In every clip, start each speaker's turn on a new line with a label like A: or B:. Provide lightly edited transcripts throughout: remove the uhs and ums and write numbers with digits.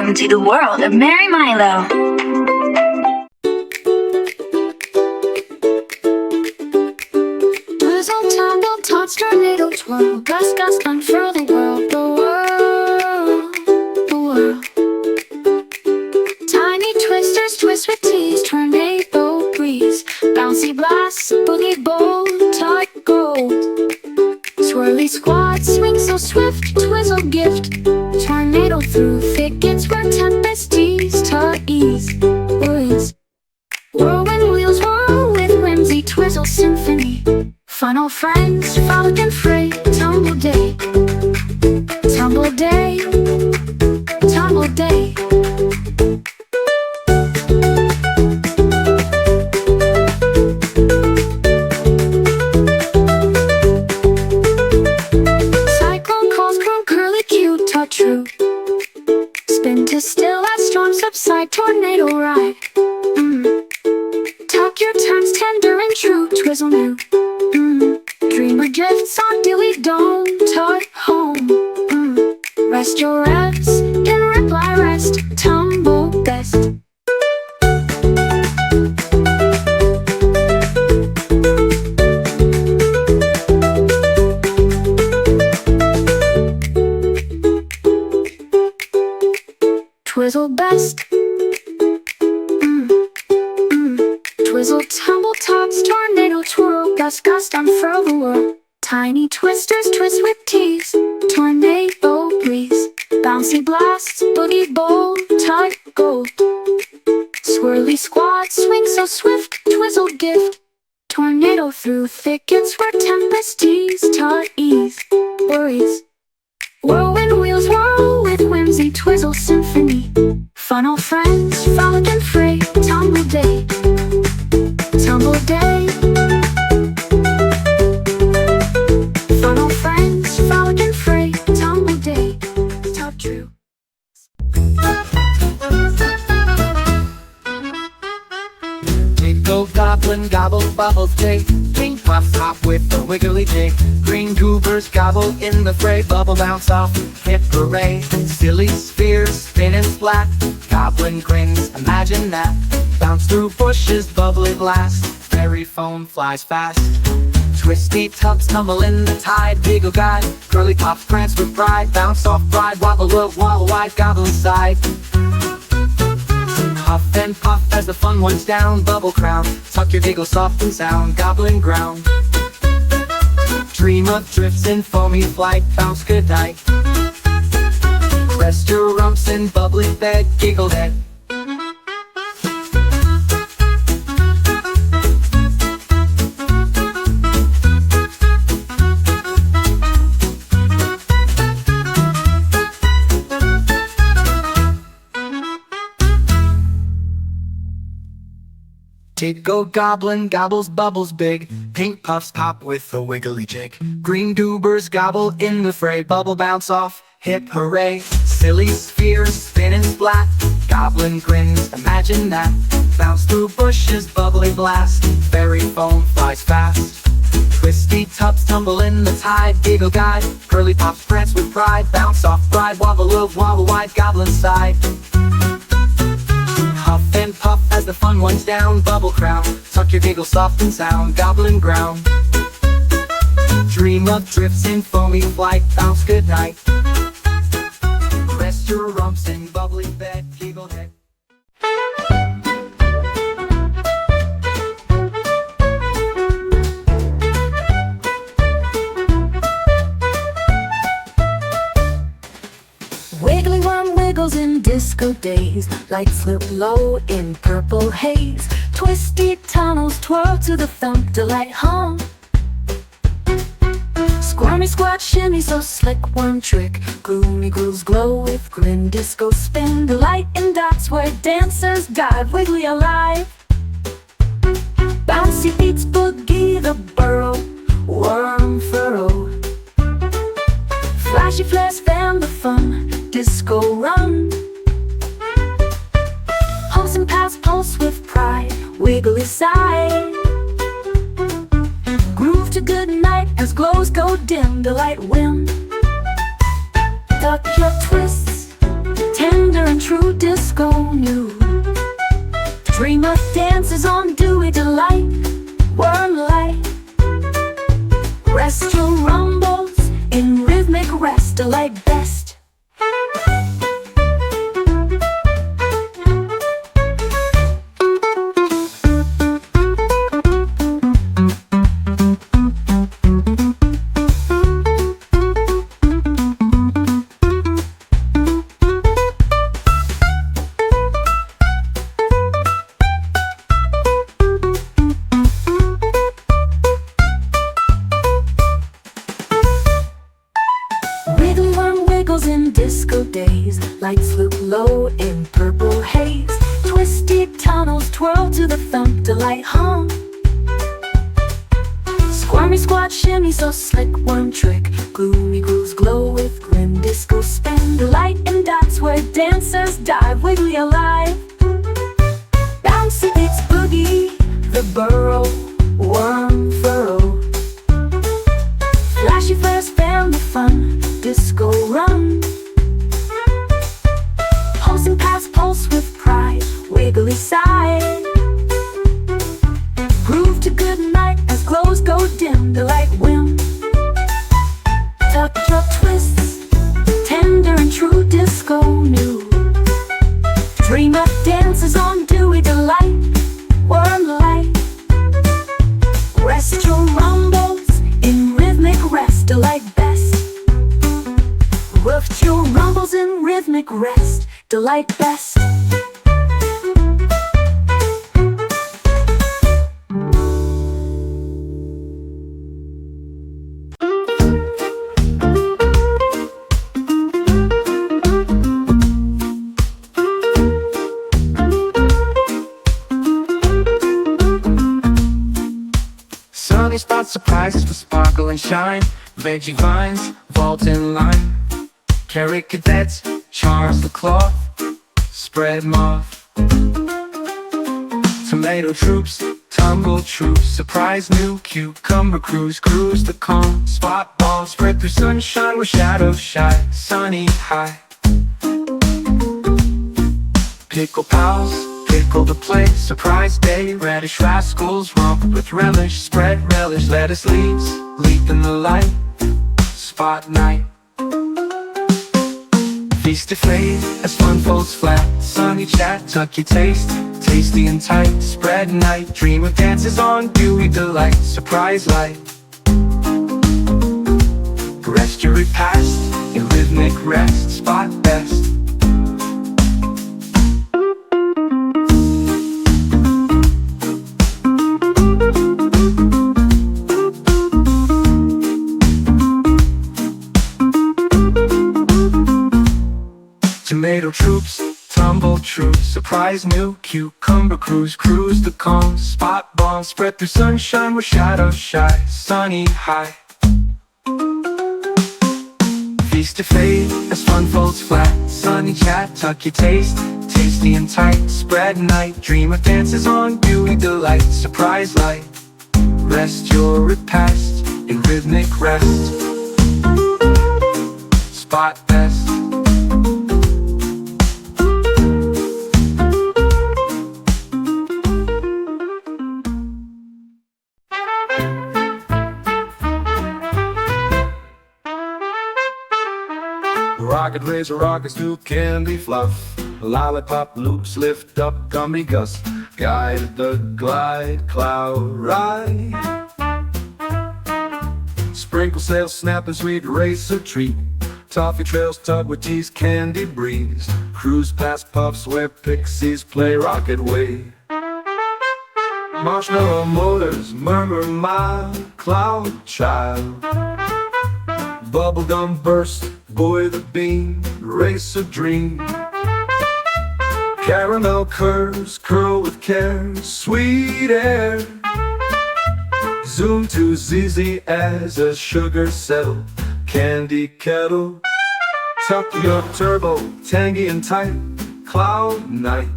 A: Welcome to the world of Mary Milo.
B: Twizzle Tumble Tot Tornado, Twirl, gust, gust, unfurl the world, the world, the world. Tiny twisters twist with tease, tornado breeze, bouncy blasts, boogie bowl, tot gold. Swirly squad, swing so swift, twizzle gift, tornado through thickets where tempest tease, tot ease, worries. Whirlwind wheels whirl with whimsy, twizzle symphony. Funnel friends, frolic and fray, tumble day, tumble day, tumble day. Cyclone calls groom curly cute, tot true. Spin to still as storms subside, tornado ride. Tuck your turns tender and true, twizzle new. Dreamer drifts on dilly dome, tot home. Rest your revs, in reply rest, tumble best. Twizzle best. Twizzle tumble tots, tornado twirl, gust, gust, unfurl the world. Tiny twisters twist with tease, tornado breeze, bouncy blasts, boogie bowl, tot gold. Swirly squad, swing so swift, twizzle gift, tornado through thickets where tempest tease, tot ease, worries. Whirlwind wheels whirl with whimsy, twizzle symphony. Funnel friends, frolic and fray, tumble day, tumble day. Funnel friends, frolic and fray, tumble day, tot true.
C: Jingle goblin gobble bubbles take, pink puffs hop with the wiggly jig. Green goobers gobble in the fray, bubble bounce off, hip hooray. Silly spheres spin and splat, goblin grins, imagine that. Bounce through bushes, bubbly blast, fairy foam flies fast. Twisty tubs tumble in the tide, giggle guide, curly pops prance with pride. Bounce off bride, wobble look, wobble wide, goblin side. Huff and puff as the fun one's down, bubble crown, tuck your giggle soft and sound, goblin ground. Dream of drifts in foamy flight, bounce good night. Rest your rumps in bubbly bed, giggle head. Jiggle goblin gobbles bubbles big, pink puffs pop with a wiggly jig. Green goobers gobble in the fray, bubble bounce off, hip hooray. Silly spheres spin and splat, goblin grins, imagine that. Bounce through bushes, bubbly blast, fairy foam flies fast. Twisty tubs tumble in the tide, giggle guide, curly pops prance with pride. Bounce off bride, wobble look, wobble wide, goblin side. Huff and puff as the fun one's down, bubble crown, tuck your giggle soft and sound, goblin ground. Dream of drifts in foamy flight, bounce good night. Rest your rumps in bubbly bed, giggle head.
B: Wiggly worm wiggles in disco days, lights slip low in purple haze. Twisty tunnels twirl to the thump, delight hum. Squirmy squat shimmy so slick, worm trick. Gloomy grooves glow with grin, disco spin. Delight in dots where dancers guide, wiggly alive. Bouncy beats boogie the burrow, worm furrow. Flashy flares fan the fun, disco run. Pulse and pass pulse with pride, wiggly side. Groove to good night as glows go dim, delight whim. Duck your twists, tender and true disco new. Dream of dances on dewy delight, warm light. Rest your rumbles in rhythmic rest, delight best. In disco days, lights look low in purple haze. Twisty tunnels twirl to the thump, delight hum. Squirmy squat shimmy, so slick worm trick. Gloomy grooves glow with grim disco spin. Delight in dots where dancers dive, wiggly alive. Bouncy beats boogie, the burrow, worm furrow. Flashy flares fan the fun, disco run. Pulsing past pulse with pride, wiggly side. Groove to good night as glows go dim, delight whim. Tuck your twists, tender and true disco new. Dream of dances on dewy delight, warm light. Rest your rumbles in rhythmic rest, delight best. Lift your rumbles in rhythmic rest, delight best.
C: Sunny spots, surprises for sparkle and shine. Veggie vines, vault in line. Carrot cadets, chars the cloth. Spread moth. Tomato troops, tumble troops. Surprise new cucumber cruise, cruise the calm. Spot ball, spread through sunshine where shadows shine. Sunny high. Pickle pals, pickle the plate. Surprise day, radish rascals romp with relish. Spread relish, lettuce leaves, leap in the light. Spot night. Feast to fade as fun folds flat. Sunny chat, tuck your taste, tasty and tight. Spread night, dream of dances on dewy delight. Surprise light. Rest your repast in rhythmic rest. Spot best. Tomato troops, tumble troops. Surprise new cucumber cruise, cruise the calm. Spot bomb, spread through sunshine where shadows shine. Sunny high. Feast to fade as fun folds flat. Sunny chat, tuck your taste, tasty and tight. Spread night, dream of dances on dewy delight. Surprise light. Rest your repast in rhythmic rest. Spot best. Rocket razor rockets to candy fluff. Lollipop loops lift up gummy gusts. Guide the glide cloud ride. Sprinkle sails snap and sweet racer treat. Toffee trails tug with tease candy breeze. Cruise past puffs where pixies play rocket way. Marshmallow motors murmur mild cloud child. Bubblegum burst, boy the beam, race a dream. Caramel curves curl with care, sweet air. Zoom to ZZ as a sugar settle, candy kettle. Tuck your turbo, tangy and tight, cloud night.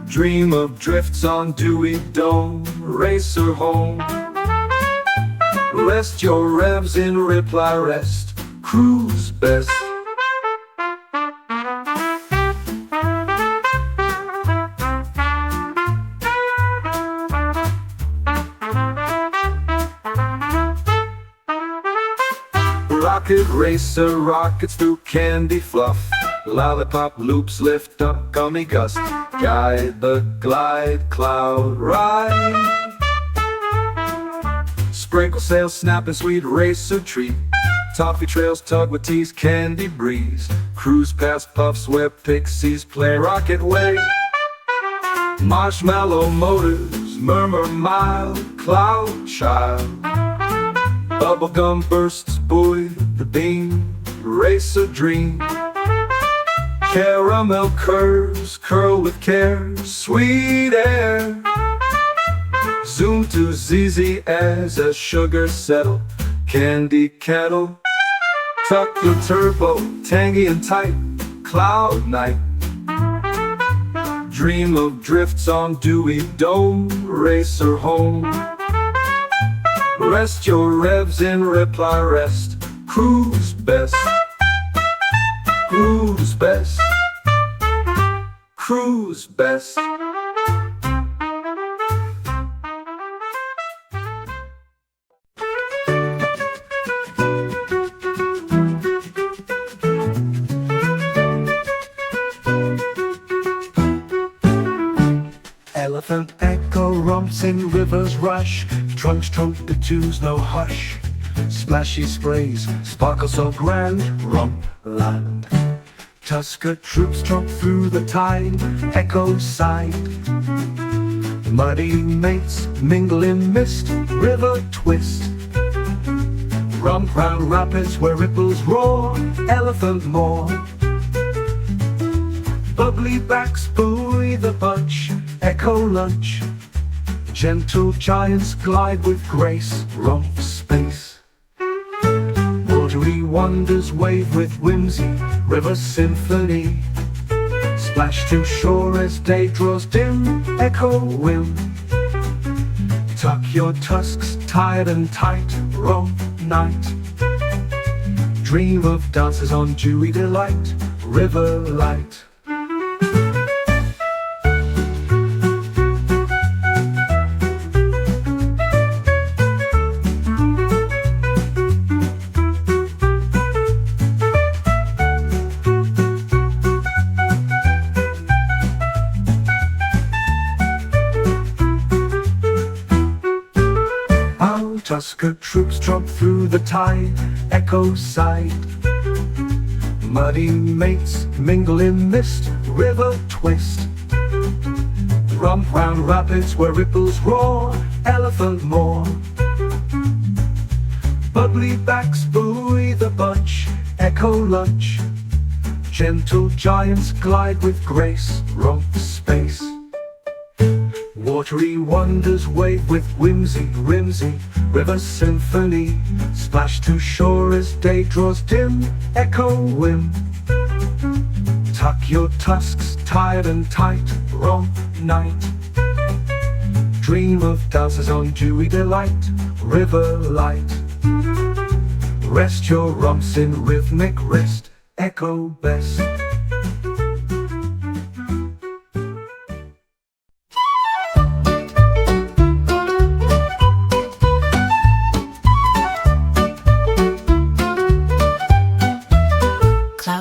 C: Dream of drifts on dewy dome, racer home. Rest your revs in reply rest, cruise best. rocket racer rockets through candy fluff. Lollipop loops lift up gummy gust. Guide the glide cloud ride. Sprinkle sails snap and sweet racer treat. Toffee trails tug with tease candy breeze. Cruise past puffs where pixies play rocket way. Marshmallow motors murmur mild cloud child. Bubblegum bursts buoy the beam, racer dream. Caramel curves curl with care, sweet air. Zoom to ZZ as a sugar settle, candy kettle. Tuck the turbo, tangy and tight, cloud night. Dream of drifts on dewy dome, racer home. Rest your revs in reply rest, cruise best. Cruise best. Cruise best. Elephant echo romps in rivers rush. Trunks trunk the tunes no hush. Splashy sprays sparkle so grand, romp land. Tusker troops tromp through the tide, echo side. Muddy mates mingle in mist, river twist. Romp round rapids where ripples roar, elephant moor. Bubbly backs buoy the bunch, echo lunch. Gentle giants glide with grace, romp space. Watery wonders wave with whimsy, river symphony. Splash to shore as day draws dim, echo whim. Tuck your tusks tired and tight, romp night. Dream of dances on dewy delight, river light. Tusker troops tromp through the tide, echo side. Muddy mates mingle in mist, river twist. Romp round rapids where ripples roar, elephant moor. Bubbly backs buoy the bunch, echo lunch. Gentle giants glide with grace, romp space. Watery wonders wave with whimsy, whimsy, river symphony. Splash to shore as day draws dim, echo whim. Tuck your tusks tired and tight, romp night. Dream of dances on dewy delight, river light. Rest your rumps in rhythmic rest, echo best.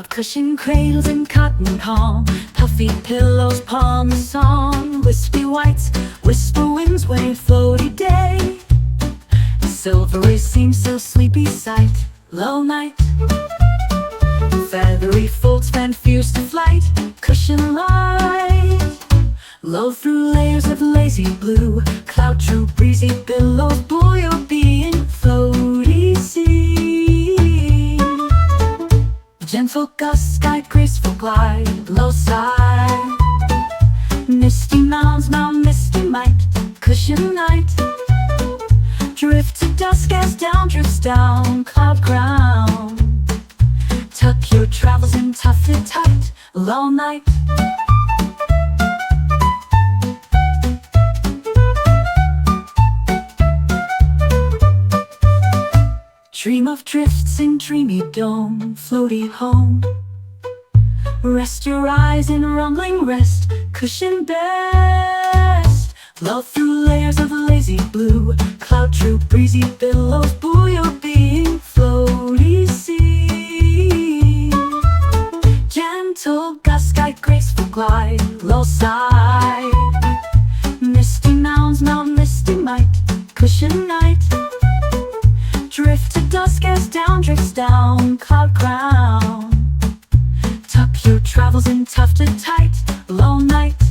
B: Cushion cradles and cotton palm, puffy pillows palm the song. Wispy whites, whisper winds wave floaty day. Silvery seems so sleepy sight, low night. Feathery folds fan fierce to flight, cushion light. Low through layers of lazy blue, cloud true breezy billows buoy your being, floaty sea. Gentle gust guide, graceful glide, low side. Misty mounds, mount misty might, cushion night. Drift to dusk as down drifts down, cloud crown. Tuck your travels in tough and tight, low night. Dream of drifts in dreamy dome, floaty home. Rest your eyes in rumbling rest, cushion best. Low through layers of lazy blue, cloud true breezy billows buoy your being, floaty sea. all sigh. Misty mounds, Mount Misty Might, cushion night. Drift to dusk as down drifts down cloud crown. Tuck your travels in tufted tight, low night.